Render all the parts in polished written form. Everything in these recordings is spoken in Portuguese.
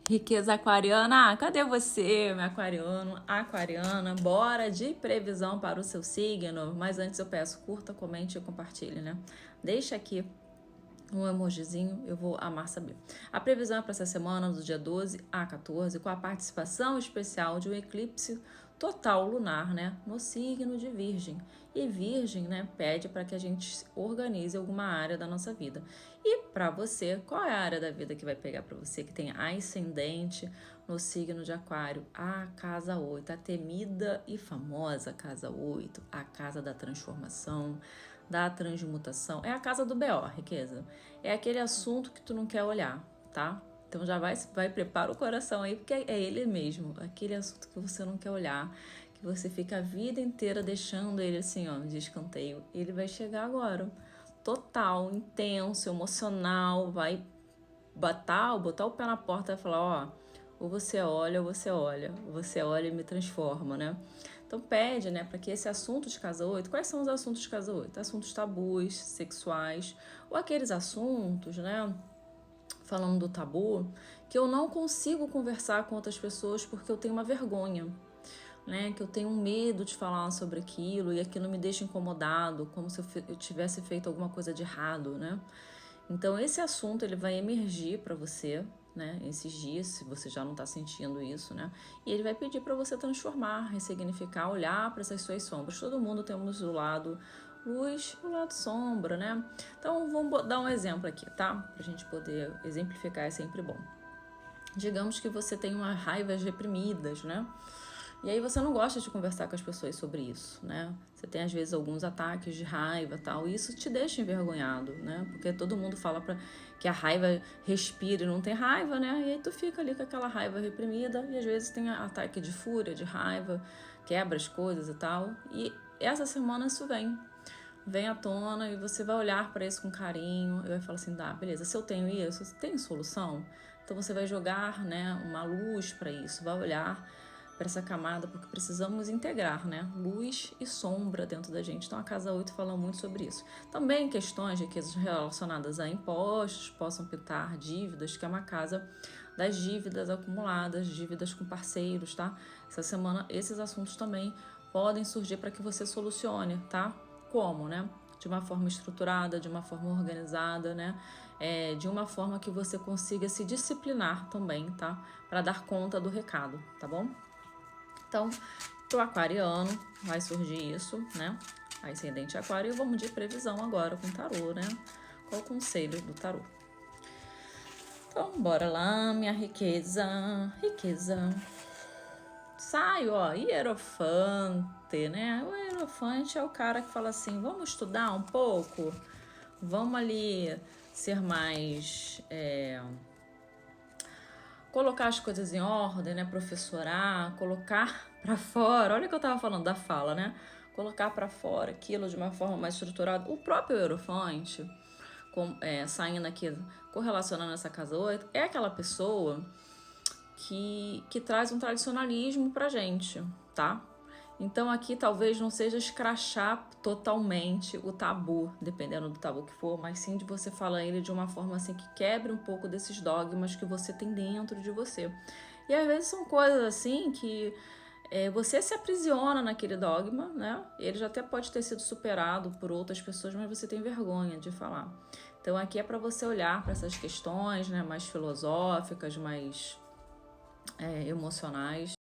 Riqueza aquariana, cadê você, meu aquariano, aquariana? Bora de previsão para o seu signo. Mas antes eu peço, curta, comente e compartilhe, né? Deixa aqui um emojizinho, eu vou amar saber. A previsão é para essa semana, do dia 12 a 14, com a participação especial de um eclipse total lunar, né, no signo de Virgem. E Virgem, né, pede para que a gente organize alguma área da nossa vida. E para você, qual é a área da vida que vai pegar para você que tem ascendente no signo de Aquário? A casa 8, a temida e famosa casa 8, a casa da transformação, da transmutação. É a casa do BO, riqueza. É aquele assunto que tu não quer olhar, tá? Então já vai prepara o coração aí, porque é ele mesmo. Aquele assunto que você não quer olhar, que você fica a vida inteira deixando ele assim, ó, de escanteio. Ele vai chegar agora. Total, intenso, emocional, vai botar o pé na porta e falar, ó, ou você olha, ou você olha e me transforma, né? Então pede, né, para que esse assunto de casa 8, quais são os assuntos de casa 8? Assuntos tabus, sexuais, ou aqueles assuntos, né, falando do tabu, que eu não consigo conversar com outras pessoas porque eu tenho uma vergonha, né, que eu tenho um medo de falar sobre aquilo e aquilo me deixa incomodado, como se eu tivesse feito alguma coisa de errado, né? Então esse assunto ele vai emergir para você, né, esses dias, se você já não está sentindo isso, né? E ele vai pedir para você transformar, ressignificar, olhar para essas suas sombras. Todo mundo temos o lado luz e o lado sombra, né? Então vamos dar um exemplo aqui, tá? Pra gente poder exemplificar, é sempre bom. Digamos que você tem umas raivas reprimidas, né? E aí você não gosta de conversar com as pessoas sobre isso, né? Você tem às vezes alguns ataques de raiva e tal, e isso te deixa envergonhado, né? Porque todo mundo fala que a raiva respira e não tem raiva, né? E aí tu fica ali com aquela raiva reprimida e às vezes tem ataque de fúria, de raiva, quebra as coisas e tal. E essa semana isso vem à tona e você vai olhar para isso com carinho e vai falar assim, tá, beleza, se eu tenho isso, tem solução? Então você vai jogar, né, uma luz para isso, vai olhar para essa camada, porque precisamos integrar, né, luz e sombra dentro da gente. Então a casa 8 fala muito sobre isso. Também questões relacionadas a impostos possam pintar dívidas, que é uma casa das dívidas acumuladas, dívidas com parceiros, tá? Essa semana esses assuntos também podem surgir para que você solucione, tá? Como, né? De uma forma estruturada, de uma forma organizada, né? De uma forma que você consiga se disciplinar também, tá? Para dar conta do recado, tá bom? Então, pro aquariano vai surgir isso, né? Ascendente aquário, e vamos de previsão agora com o tarô, né? Qual o conselho do tarô? Então, bora lá, minha riqueza. Saio, ó, Hierofante, né? O Hierofante é o cara que fala assim, vamos estudar um pouco? Vamos ali ser mais... colocar as coisas em ordem, né? Professorar, colocar pra fora. Olha o que eu tava falando da fala, né? Colocar pra fora aquilo de uma forma mais estruturada. O próprio Hierofante, saindo aqui, correlacionando essa casa 8, é aquela pessoa que traz um tradicionalismo pra gente, tá? Então aqui talvez não seja escrachar totalmente o tabu, dependendo do tabu que for, mas sim de você falar ele de uma forma assim que quebre um pouco desses dogmas que você tem dentro de você. E às vezes são coisas assim que você se aprisiona naquele dogma, né? Ele já até pode ter sido superado por outras pessoas, mas você tem vergonha de falar. Então aqui é para você olhar para essas questões, né, mais filosóficas, mais emocionais,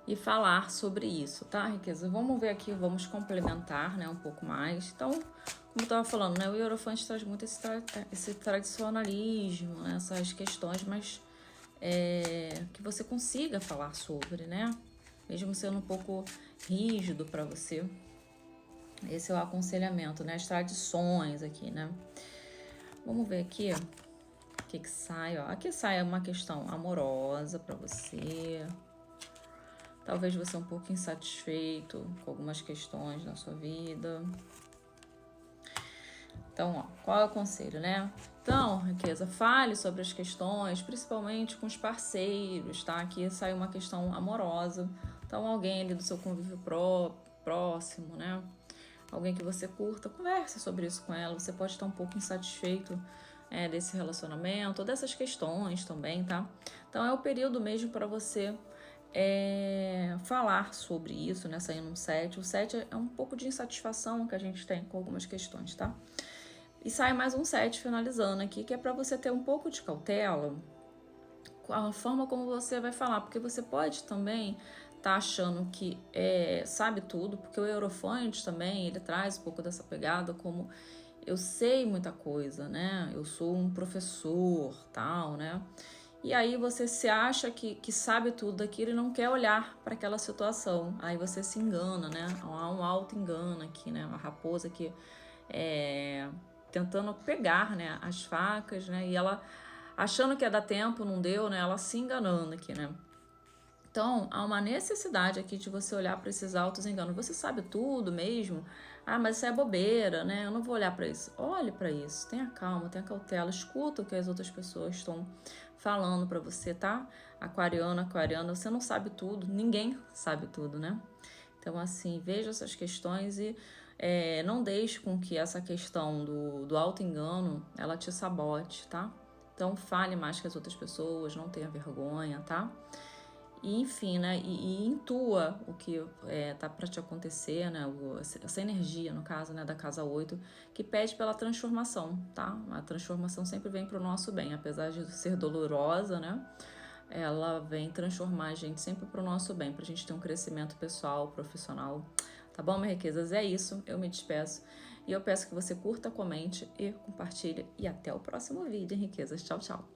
e falar sobre isso, tá, riqueza? Vamos ver aqui, vamos complementar, né, um pouco mais. Então, como eu estava falando, né, o Hierofante traz muito esse tradicionalismo, né, essas questões, mas que você consiga falar sobre, né, mesmo sendo um pouco rígido para você. Esse é o aconselhamento, né, as tradições aqui, né. Vamos ver aqui o que sai, ó. Aqui sai uma questão amorosa para você. Talvez você um pouco insatisfeito com algumas questões na sua vida. Então, ó, qual é o conselho, né? Então, riqueza, fale sobre as questões, principalmente com os parceiros, tá? Aqui sai uma questão amorosa. Então, alguém ali do seu convívio próximo, né? Alguém que você curta, converse sobre isso com ela. Você pode estar um pouco insatisfeito desse relacionamento, dessas questões também, tá? Então é o período mesmo para você falar sobre isso, né? Saindo um 7. O 7 é um pouco de insatisfação que a gente tem com algumas questões, tá? E sai mais um 7 finalizando aqui, que é para você ter um pouco de cautela com a forma como você vai falar, porque você pode também tá achando que sabe tudo, porque o Hierophante também, ele traz um pouco dessa pegada como eu sei muita coisa, né? Eu sou um professor, tal, né? E aí você se acha que sabe tudo daquilo e não quer olhar para aquela situação. Aí você se engana, né? Há um auto-engano aqui, né? Uma raposa que tentando pegar, né, as facas, né? E ela achando que ia dar tempo, não deu, né? Ela se enganando aqui, né? Então, há uma necessidade aqui de você olhar para esses autos enganos. Você sabe tudo mesmo? Ah, mas isso é bobeira, né? Eu não vou olhar para isso. Olhe para isso, tenha calma, tenha cautela, escuta o que as outras pessoas estão falando para você, tá? Aquariana, você não sabe tudo, ninguém sabe tudo, né? Então, assim, veja essas questões e não deixe com que essa questão do auto-engano, ela te sabote, tá? Então, fale mais que as outras pessoas, não tenha vergonha, tá? E enfim, né? E intua o que tá para te acontecer, né? Essa energia, no caso, né, da casa 8, que pede pela transformação, tá? A transformação sempre vem para o nosso bem, apesar de ser dolorosa, né? Ela vem transformar a gente sempre para o nosso bem, para a gente ter um crescimento pessoal, profissional. Tá bom, minhas riquezas? É isso, eu me despeço. E eu peço que você curta, comente e compartilhe. E até o próximo vídeo, hein, riquezas? Tchau, tchau.